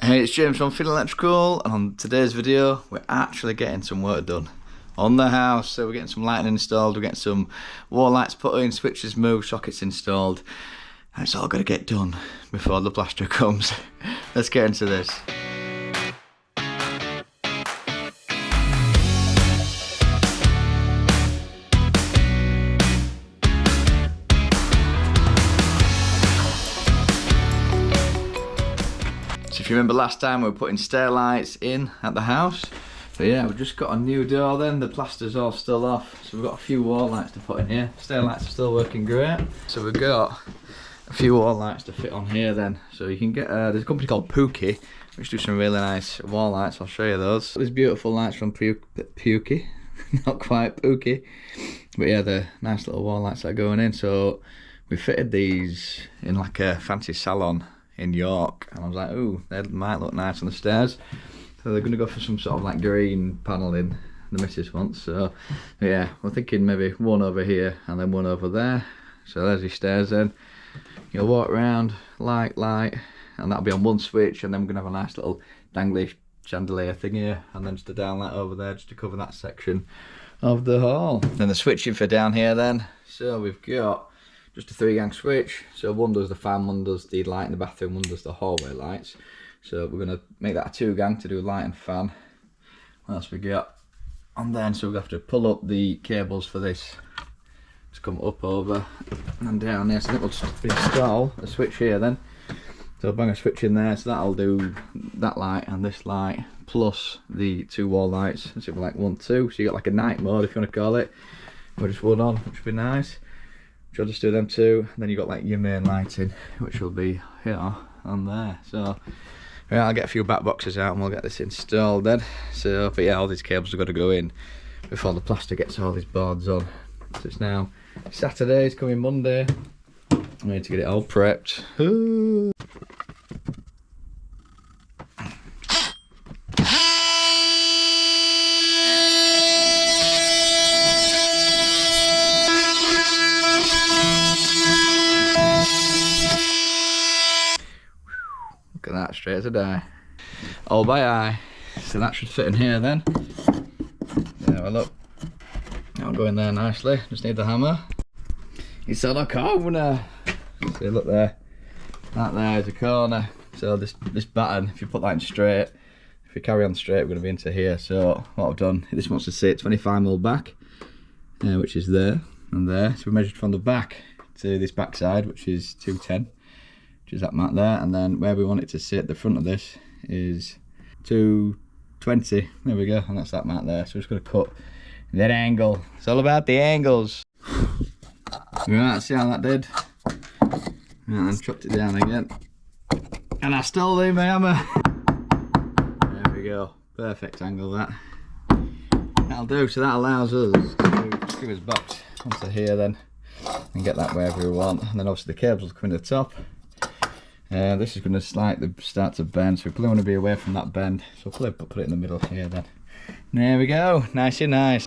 Hey, it's James from Finney Electrical, and on today's video we're actually getting some work done on the house. So we're getting some lighting installed, we're getting some wall lights put in, switches moved, sockets installed, and it's all got to get done before the plaster comes. Let's get into this. If you remember last time we were putting stair lights in at the house, so yeah, we've just got a new door then, the plaster's all still off, so we've got a few wall lights to put in here. Stair lights are still working great, so we've got a few wall lights to fit on here then. So you can get, there's a company called Pookie which do some really nice wall lights. I'll show you those. These beautiful lights from Pookie, not quite Pookie, but yeah, they're nice little wall lights that are going in. So we fitted these in like a fancy salon in York, and I was like, ooh, they might look nice on the stairs. So they're going to go for some sort of like green paneling, the missus wants. So yeah, we're thinking maybe one over here and then one over there. So there's your stairs then. You'll walk around, light, and that'll be on one switch, and then we're going to have a nice little dangly chandelier thing here, and then just a downlight over there just to cover that section of the hall. Then the switching for down here then. So we've got just a 3-gang switch, so one does the fan, one does the light in the bathroom, one does the hallway lights. So we're going to make that a 2-gang to do light and fan. What else we got? And then so we have to pull up the cables for this to come up over and down there. So I think we'll just install a switch here then. So I'll bang a switch in there, so that'll do that light and this light plus the 2 wall lights. So we're like 1, 2, so you got like a night mode if you want to call it, or just one on, which would be nice. I'll just do them 2, and then you got like your main lighting, which will be here and there. So yeah, I'll get a few back boxes out and we'll get this installed then. So but yeah, all these cables have got to go in before the plaster gets all these boards on. So it's now Saturday, it's coming Monday. I need to get it all prepped. Look at that, straight as a die. All by eye. So that should fit in here then. There we look. That'll go in there nicely. Just need the hammer. It's on a corner. See, look there. That there is a corner. So this batten, if you put that in straight, if you carry on straight, we're going to be into here. So what I've done, this wants to sit 25mm back, which is there and there. So we measured from the back to this back side, which is 210. Which is that mat there, and then where we want it to sit, the front of this is 220. There we go, and that's that mat there. So we're just going to cut that angle. It's all about the angles. Right, see how that did? Right, and chopped it down again. And I still leave my hammer. There we go, perfect angle that. That'll do, so that allows us to screw his box onto here then, and get that wherever we want. And then obviously the cables will come in the top. This is going to slightly start to bend, so we probably want to be away from that bend, so we'll probably put it in the middle here then. There we go, nice and nice.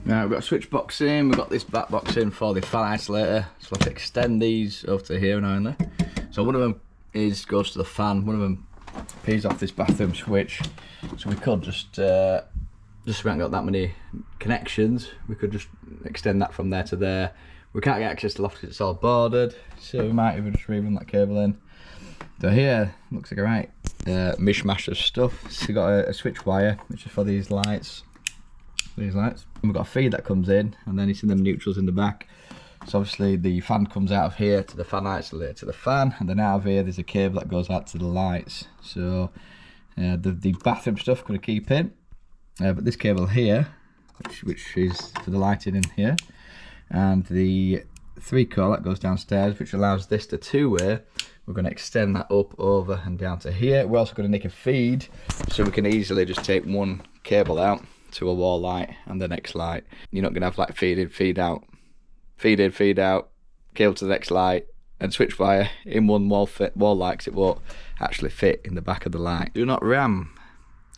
Right, we've got a switch box in, we've got this back box in for the fan isolator, so we'll have to extend these over to here now and there. So one of them goes to the fan, one of them pees off this bathroom switch, so we could just we haven't got that many connections, we could just extend that from there to there. We can't get access to the loft because it's all boarded, so we might even just rerun that cable in. So here, looks like a right mishmash of stuff. So we've got a switch wire, which is for these lights. And we've got a feed that comes in, and then it's in them neutrals in the back. So obviously the fan comes out of here to the fan isolator to the fan, and then out of here there's a cable that goes out to the lights. So the bathroom stuff going to keep in, but this cable here, which is for the lighting in here, and the 3-core that goes downstairs, which allows this to 2-way. We're going to extend that up, over and down to here. We're also going to nick a feed, so we can easily just take one cable out to a wall light and the next light. You're not going to have like feed in, feed out, feed in, feed out, cable to the next light, and switch wire in one wall light, because it won't actually fit in the back of the light. Do not ram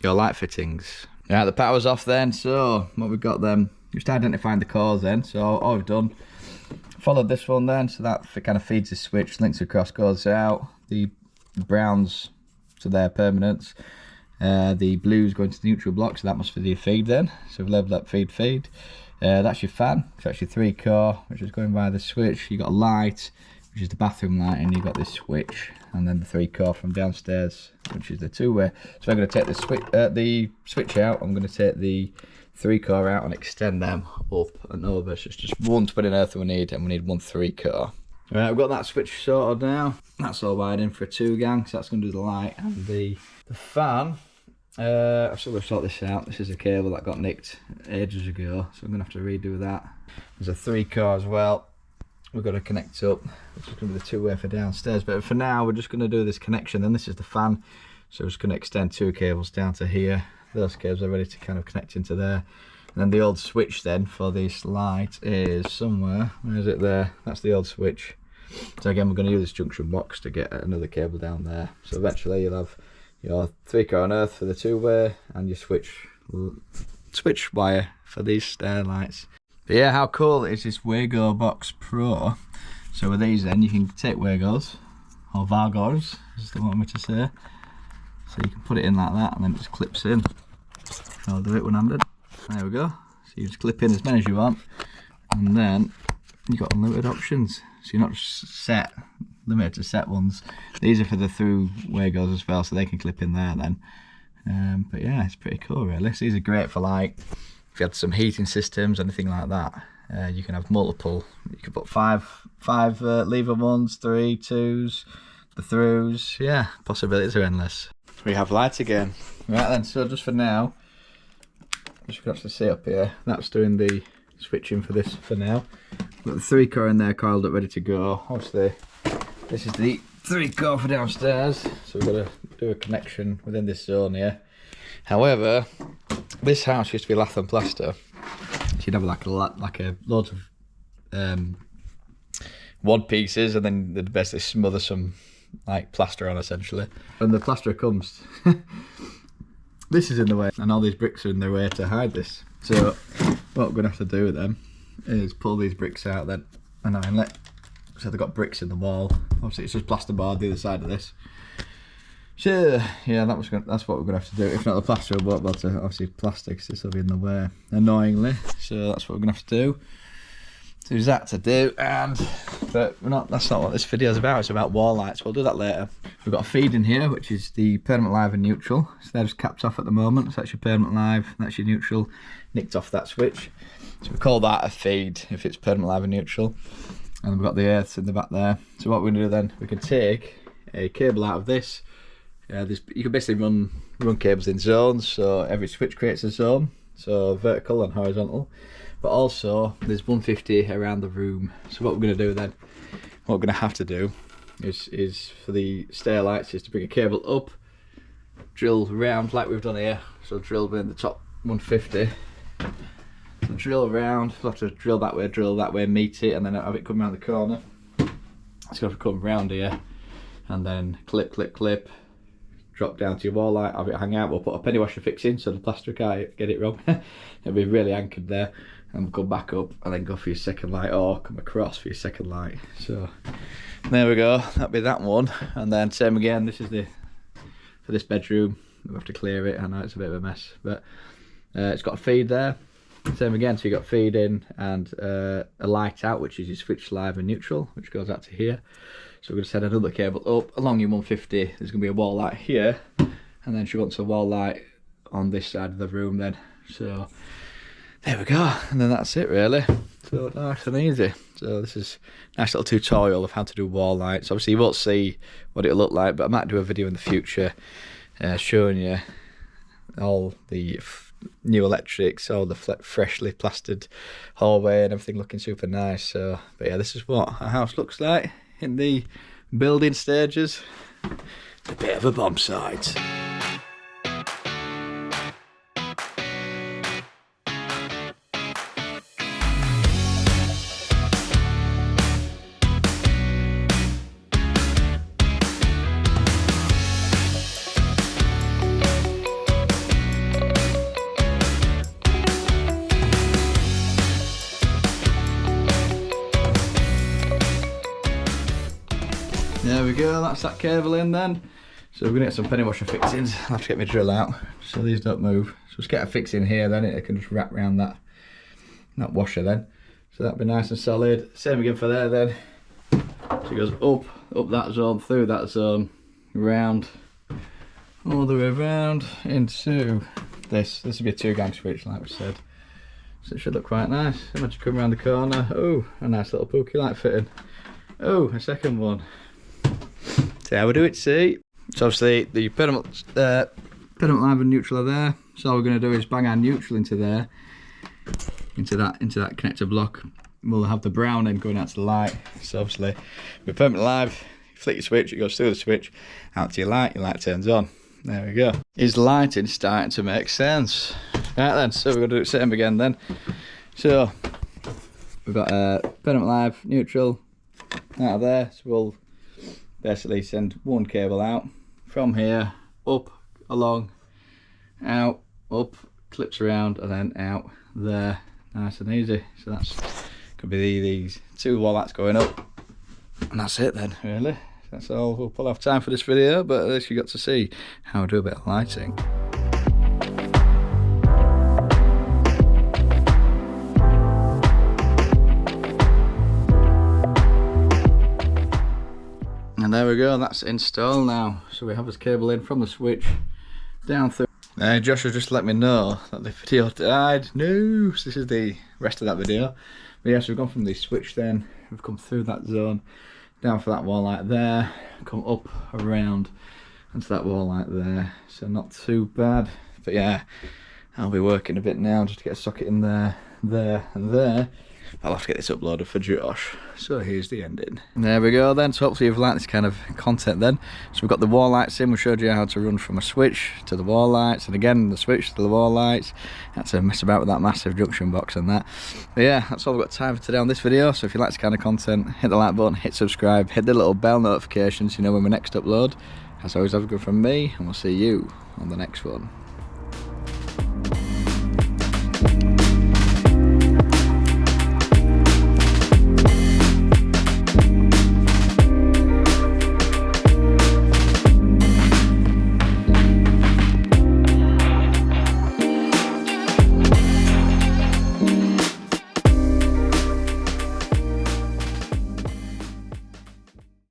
your light fittings. Right, the power's off then. So what we've got then, just identifying the cores then. So all we've done, followed this one then, so that kind of feeds the switch, links across, goes out. The browns to their permanents, the blues going to the neutral block, so that must be the feed then. So we've labelled that feed. That's your fan, so that's your 3-core, which is going by the switch. You've got a light, which is the bathroom light, and you've got this switch, and then the 3-core from downstairs, which is the 2-way. So I'm going to take the switch out. I'm going to take the 3-core out and extend them up and over. So it's just one 20 earth we need, and we need one 3-core. Right, I've got that switch sorted now. That's all wired in for a 2-gang, so that's going to do the light and the fan. I've still got to sort this out. This is a cable that got nicked ages ago, so I'm going to have to redo that. There's a 3-core as well. We've got to connect up, which is going to be the 2-way for downstairs. But for now, we're just going to do this connection. Then this is the fan, so we're just going to extend 2 cables down to here. Those cables are ready to kind of connect into there. And then the old switch then for this light is somewhere. Where is it? There. That's the old switch. So again, we're going to use this junction box to get another cable down there. So eventually you'll have your 3-core on earth for the 2-way and your switch wire for these stair lights. But yeah, how cool is this Wago Box Pro? So with these then, you can take Wagos, or Vargos, as they want me to say. So you can put it in like that, and then it just clips in. I'll do it one-handed. There we go. So you just clip in as many as you want, and then you've got unlimited options. So you're not just limited to set ones. These are for the through Wagos as well, so they can clip in there then. But yeah, it's pretty cool really. So these are great for like, if you had some heating systems, anything like that. You can have multiple. You can put five lever ones, 3, 2s, the throughs. Yeah, possibilities are endless. We have lights again. Right then, so just for now, as you can actually see up here, that's doing the switching for this for now. Got the 3-core in there coiled up, ready to go. Obviously, this is the 3-core for downstairs, so we've got to do a connection within this zone here. However, this house used to be lath and plaster. So you'd have like a loads of wad pieces, and then they'd basically smother some like plaster on essentially. When the plasterer comes, this is in the way, and all these bricks are in their way to hide this. So what we're going to have to do with them is pull these bricks out then an inlet. So they've got bricks in the wall. Obviously it's just plasterboard the other side of this. So yeah, that's what we're going to have to do. If not, the plaster won't be able to obviously plaster, because this will be in the way, annoyingly. So that's what we're going to have to do. So there's that to do, but that's not what this video is about. It's about wall lights. We'll do that later. We've got a feed in here, which is the permanent live and neutral. So they're just capped off at the moment. So that's your permanent live, that's your neutral, nicked off that switch. So we call that a feed if it's permanent live and neutral. And we've got the earths in the back there. So what we're going to do then, we can take a cable out of this. You can basically run cables in zones, so every switch creates a zone, so vertical and horizontal. But also there's 150 around the room. So what we're going to do then, what we're going to have to do is for the stair lights is to bring a cable up, drill round like we've done here. So drill in the top 150. So drill around, we'll have to drill that way, meet it, and then have it come around the corner. It's going to come round here, and then clip, drop down to your wall light, have it hang out. We'll put a penny washer fixing so the plaster can't get it wrong. It'll be really anchored there, and we'll go back up and then go for your second light, or come across for your second light. So there we go, that'll be that one. And then same again, this is for this bedroom. We'll have to clear it. I know it's a bit of a mess, but it's got a feed there. Same again, so you got feed in and a light out, which is your switch live and neutral, which goes out to here. So we're going to send another cable up along your 150. There's going to be a wall light here, and then she wants a wall light on this side of the room then. So there we go, and then that's it really. So nice and easy. So this is a nice little tutorial of how to do wall lights. Obviously you won't see what it'll look like, but I might do a video in the future showing you all the new electrics, all the freshly plastered hallway and everything looking super nice. So, but yeah, this is what our house looks like in the building stages. A bit of a bomb site. There we go, that's that cable in then. So we're gonna get some penny washer fixings. I'll have to get my drill out so these don't move. So let's get a fix in here then, it can just wrap around that washer then. So that'll be nice and solid. Same again for there then. So it goes up that zone, through that zone, round, all the way around into this. This will be a 2-gang switch like we said. So it should look quite nice. Imagine come around the corner. Oh, a nice little pokey light fitting. Oh, a second one. See how we do it, see? So obviously the pediment live and neutral are there. So all we're going to do is bang our neutral into there, into that connector block. We'll have the brown end going out to the light. So obviously with pediment live, you flick your switch, it goes through the switch, out to your light turns on. There we go. Is lighting starting to make sense? Right then, so we're going to do the same again then. So we've got pediment live, neutral, out of there. So we'll basically send one cable out from here, up, along, out, up, clips around, and then out there, nice and easy. So that's could be these 2 wall lights going up, and that's it then really. That's all. We'll pull off time for this video, but at least you got to see how I do a bit of lighting. And there we go, that's installed now. So we have this cable in from the switch down through. Josh has just let me know that the video died. No, so this is the rest of that video. But yes, we've gone from the switch then, we've come through that zone, down for that wall light there, come up around onto that wall light there. So not too bad. But yeah, I'll be working a bit now just to get a socket in there, there and there. I'll have to get this uploaded for Josh. So here's the ending. There we go then. So hopefully you've liked this kind of content then. So we've got the wall lights in. We showed you how to run from a switch to the wall lights, and again the switch to the wall lights. Had to mess about with that massive junction box and that. But yeah, that's all we've got time for today on this video. So if you like this kind of content, hit the like button, hit subscribe, hit the little bell notification so you know when we next upload. As always, have a good from me, and we'll see you on the next one.